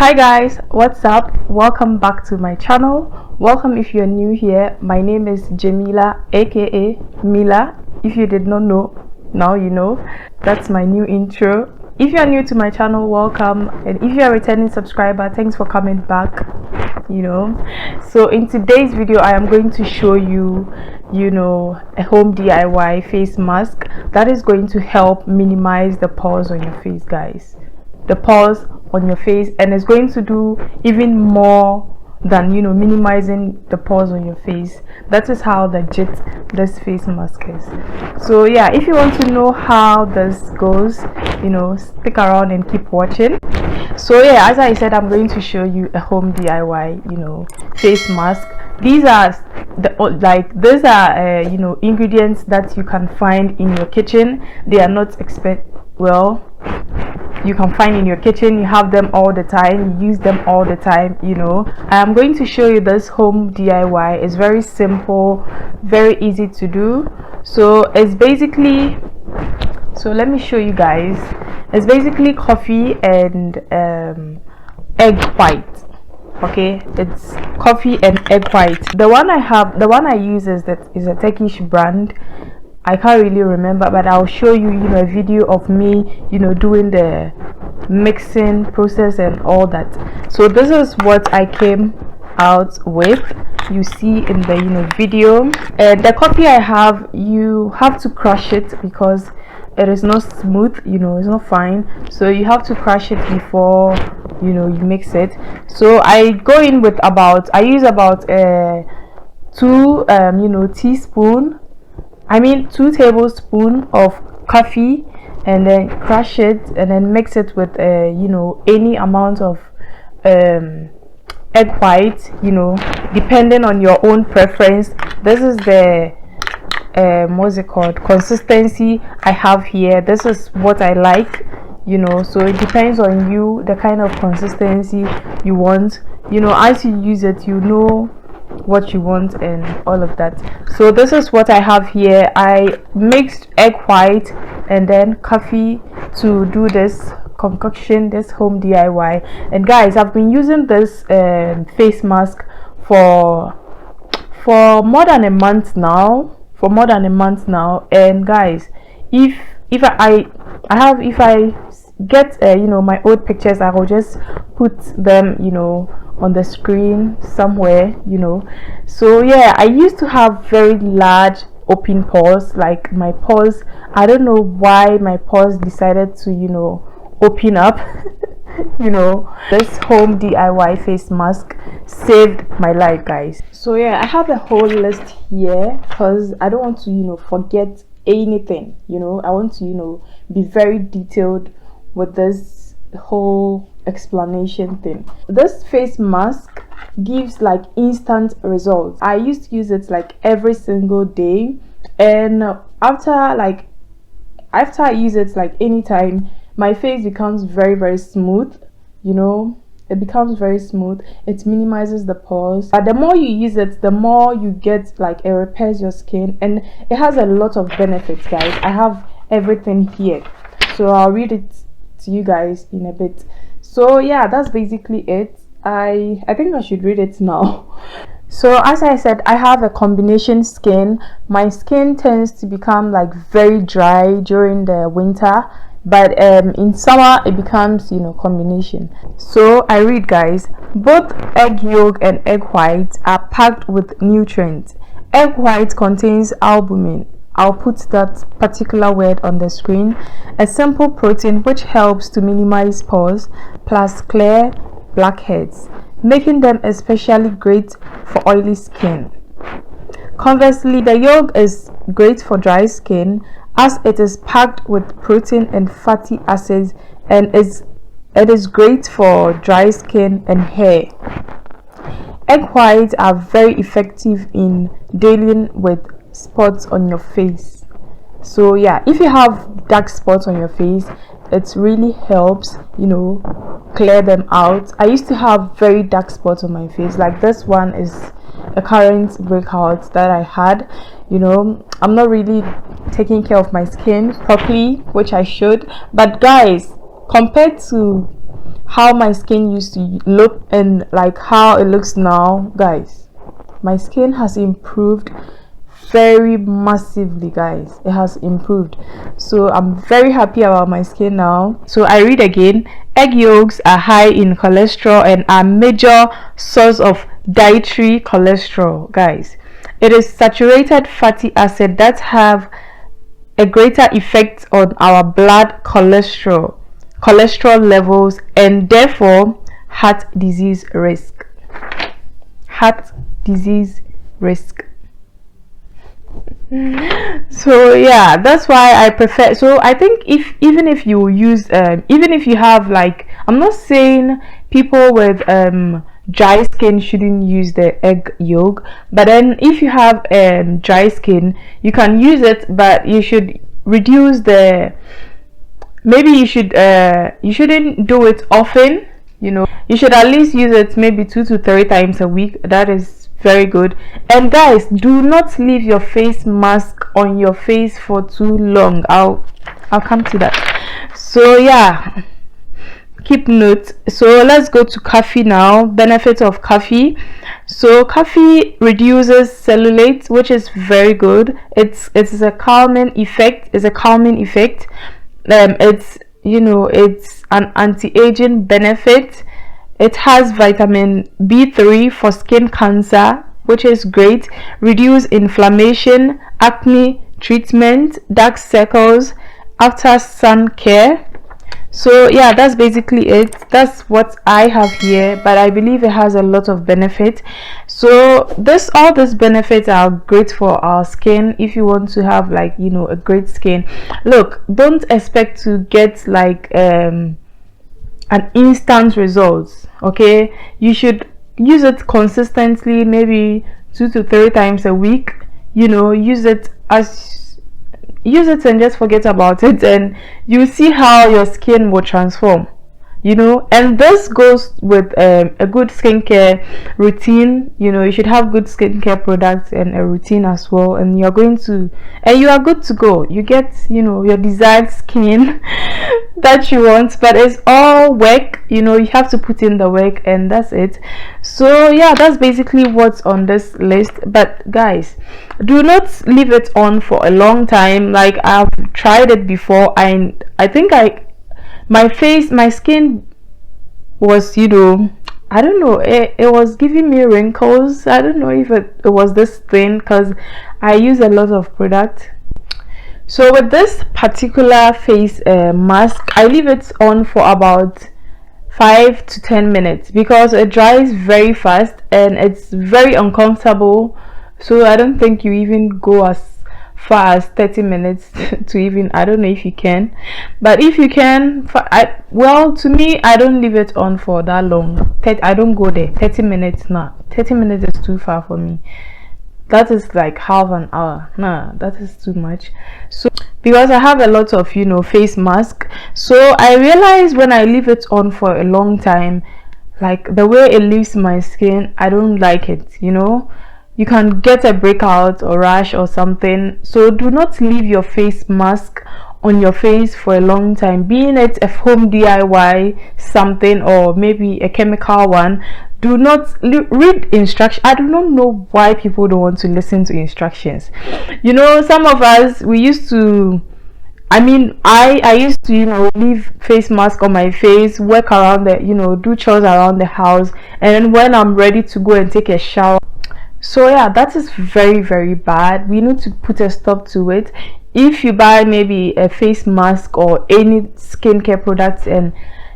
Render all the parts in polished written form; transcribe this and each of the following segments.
Hi guys, what's up? Welcome back to my channel. Welcome if you're new here. My name is Jamila, aka Mila. If you did not know, now you know. That's my new intro. If you're new to my channel, welcome, and if you're a returning subscriber, thanks for coming back. So in today's video I am going to show you a home DIY face mask that is going to help minimize the pores on your face, guys. The pores on your face, and it's going to do even more than minimizing the pores on your face. That is how legit this face mask is. So yeah, if you want to know how this goes, stick around and keep watching. So yeah, as I said, I'm going to show you a home DIY face mask. These are ingredients that you can find in your kitchen. They are not you can find in your kitchen. You have them all the time, you use them all the time. I'm going to show you this home DIY. It's very simple, very easy to do. So it's basically, let me show you guys. It's basically coffee and egg white. Okay, it's coffee and egg white. The one I use is a Turkish brand. I can't really remember, but I'll show you a video of me doing the mixing process and all that. So this is what I came out with. You see in the video. And the coffee I have, you have to crush it because it is not smooth, it's not fine, so you have to crush it before you mix it. So I go in with I use about 2 tablespoons of coffee, and then crush it and then mix it with any amount of egg white, depending on your own preference. This is the what's it called, consistency I have here. This is what I like, so it depends on you, the kind of consistency you want. As you use it, what you want and all of that. So this is what I have here. I mixed egg white and then coffee to do this concoction, this home DIY. And guys, I've been using this face mask for more than a month now. And guys, if I get my old pictures, I will just put them on the screen somewhere. So yeah, I used to have very large open pores. Like my pores, I don't know why my pores decided to open up. This home DIY face mask saved my life, guys. So yeah, I have a whole list here because I don't want to forget anything. I want to be very detailed with this whole explanation thing. This face mask gives like instant results. I used to use it like every single day, and after I use it like anytime, my face becomes very, very smooth. It becomes very smooth. It minimizes the pores. But the more you use it, the more you get, like, it repairs your skin, and it has a lot of benefits, guys. I have everything here, so I'll read it to you guys in a bit. So yeah, that's basically it. I think I should read it now. So as I said, I have a combination skin. My skin tends to become like very dry during the winter, but in summer it becomes combination. So I read, guys. Both egg yolk and egg white are packed with nutrients. Egg white contains albumin. I'll put that particular word on the screen. A simple protein which helps to minimize pores, plus clear blackheads, making them especially great for oily skin. Conversely, the yolk is great for dry skin as it is packed with protein and fatty acids, and it is great for dry skin and hair. Egg whites are very effective in dealing with spots on your face. So yeah, if you have dark spots on your face, it really helps clear them out. I used to have very dark spots on my face. Like this one is a current breakout that I had. I'm not really taking care of my skin properly, which I should. But guys, compared to how my skin used to look and like how it looks now, guys, my skin has improved very massively, guys. It has improved, so I'm very happy about my skin now. So I read again: egg yolks are high in cholesterol and are major source of dietary cholesterol, guys. It is saturated fatty acid that have a greater effect on our blood cholesterol levels, and therefore heart disease risk. Heart disease risk. So yeah, that's why I prefer. So I think if even if you use even if you have, like, I'm not saying people with dry skin shouldn't use the egg yolk, but then if you have dry skin, you can use it, but you should reduce the, maybe you shouldn't do it often, you should at least use it maybe 2 to 3 times a week. That is very good. And guys, do not leave your face mask on your face for too long. I'll come to that. So yeah, keep note. So let's go to coffee now. Benefits of coffee. So coffee reduces cellulite, which is very good. It's a calming effect. It's it's an anti-aging benefit. It has vitamin B3 for skin cancer, which is great. Reduce inflammation, acne treatment, dark circles after sun care. So yeah, that's basically it. That's what I have here, but I believe it has a lot of benefit. So all these benefits are great for our skin. If you want to have, like, a great skin, look, don't expect to get like an instant results. Okay, you should use it consistently, maybe 2 to 3 times a week. Use it and just forget about it, and you see how your skin will transform. And this goes with a good skincare routine. You should have good skincare products and a routine as well, and you are good to go. You get your desired skin that you want, but it's all work. You have to put in the work, and that's it. So yeah, that's basically what's on this list. But guys, do not leave it on for a long time. Like, I've tried it before, and I think my skin was, I don't know, it was giving me wrinkles. I don't know if it was this thing, because I use a lot of product. So with this particular face mask, I leave it on for about 5 to 10 minutes because it dries very fast and it's very uncomfortable. So I don't think you even go as far as 30 minutes to even, I don't know if you can, but if you can, to me, I don't leave it on for that long. I don't go there. 30 minutes, nah, 30 minutes is too far for me. That is like half an hour. Nah, that is too much. So because I have a lot of face mask, so I realize when I leave it on for a long time, like the way it leaves my skin, I don't like it. You can get a breakout or rash or something. So do not leave your face mask on your face for a long time, being it a home DIY something or maybe a chemical one. Do not read instructions. I do not know why people don't want to listen to instructions. Some of us, we used to, I used to leave face mask on my face, work around the do chores around the house, and then when I'm ready to go and take a shower. So yeah, that is very, very bad. We need to put a stop to it. If you buy maybe a face mask or any skincare products and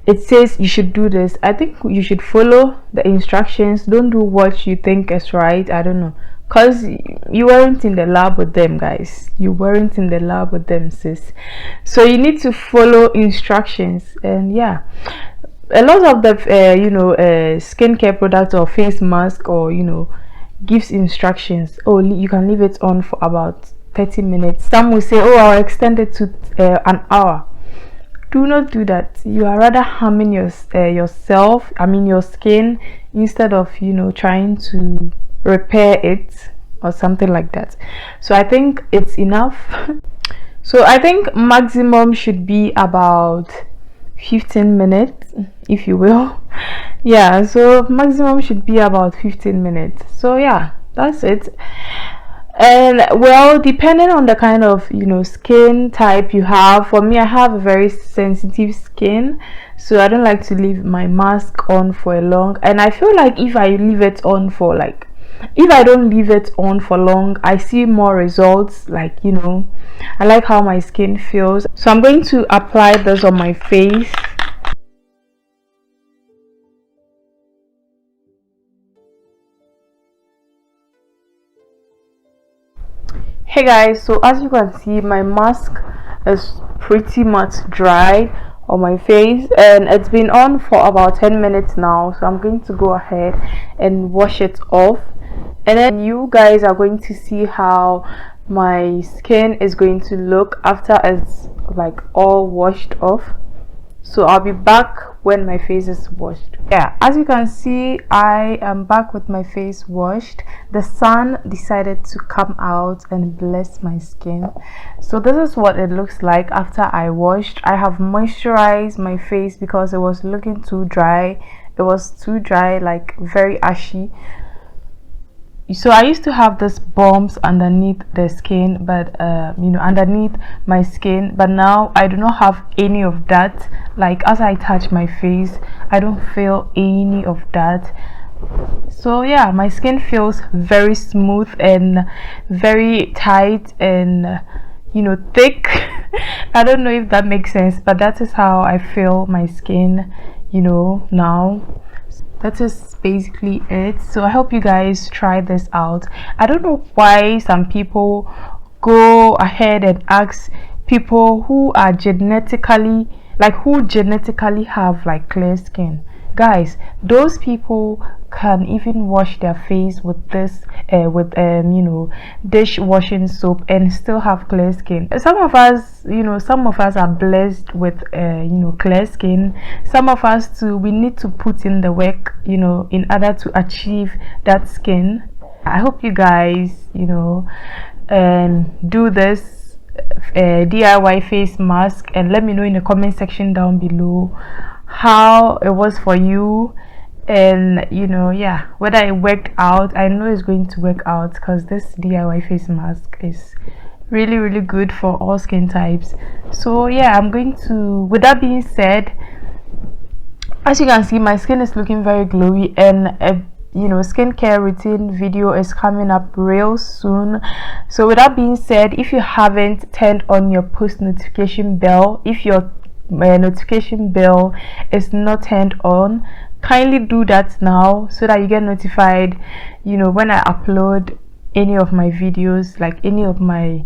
it says you should do this, I think you should follow the instructions. Don't do what you think is right. I don't know, because you weren't in the lab with them, guys. You weren't in the lab with them, sis. So you need to follow instructions. And yeah, a lot of the skincare products or face mask or gives instructions. Oh, you can leave it on for about 30 minutes. Some will say, oh, I'll extend it to an hour. Do not do that. You are rather harming yourself, your skin, instead of trying to repair it or something like that. So I think it's enough. So I think maximum should be about 15 minutes. if you will. Yeah, so maximum should be about 15 minutes. So yeah, that's it. And well, depending on the kind of skin type you have, for me, I have a very sensitive skin, so I don't like to leave my mask on for a long. And I feel like if I leave it on for like, if I don't leave it on for long, I see more results. Like, I like how my skin feels. So I'm going to apply this on my face. Hey guys, so as you can see, my mask is pretty much dry on my face, and it's been on for about 10 minutes now. So I'm going to go ahead and wash it off, and then you guys are going to see how my skin is going to look after it's like all washed off. So I'll be back when my face is washed. Yeah, as you can see, I am back with my face washed. The sun decided to come out and bless my skin. So this is what it looks like after I washed. I have moisturized my face because it was looking too dry. It was too dry, like very ashy. So I used to have this bumps underneath the skin, but underneath my skin, but now I do not have any of that. Like as I touch my face, I don't feel any of that. So yeah, my skin feels very smooth and very tight and thick. I don't know if that makes sense, but that is how I feel my skin now. That is basically it. So I hope you guys try this out. I don't know why some people go ahead and ask people who are genetically have like clear skin. Guys, those people can even wash their face with this dishwashing soap and still have clear skin. Some of us are blessed with clear skin. Some of us too, we need to put in the work in order to achieve that skin. I hope you guys do this DIY face mask, and let me know in the comment section down below how it was for you, and whether it worked out. I know it's going to work out because this DIY face mask is really good for all skin types. So yeah, I'm going to, with that being said, as you can see, my skin is looking very glowy, and skincare routine video is coming up real soon. So with that being said, if you haven't turned on your post notification bell, if your notification bell is not turned on, kindly do that now so that you get notified when I upload any of my videos, like any of my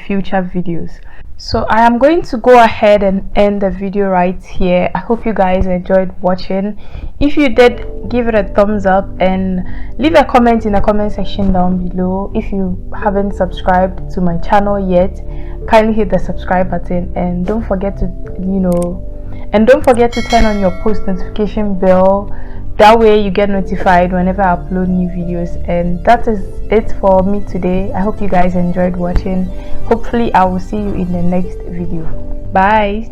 future videos. So I am going to go ahead and end the video right here. I hope you guys enjoyed watching. If you did, give it a thumbs up and leave a comment in the comment section down below. If you haven't subscribed to my channel yet, kindly hit the subscribe button, and don't forget to turn on your post notification bell. That way you get notified whenever I upload new videos. And that is it for me today. I hope you guys enjoyed watching. Hopefully I will see you in the next video. Bye.